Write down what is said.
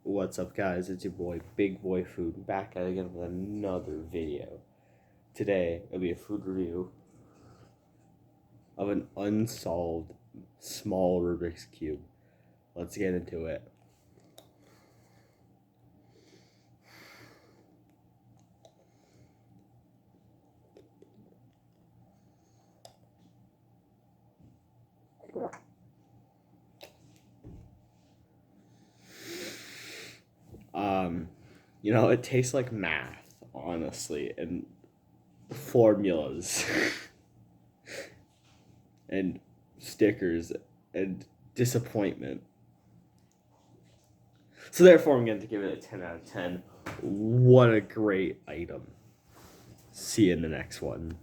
What's up, guys? It's your boy, Big Boy Food, back at it again with another video. Today, it'll be a food review of an unsolved small Rubik's Cube. Let's get into it. It tastes like math, honestly, and formulas, and stickers, and disappointment. So therefore, I'm going to give it a 10 out of 10. What a great item. See you in the next one.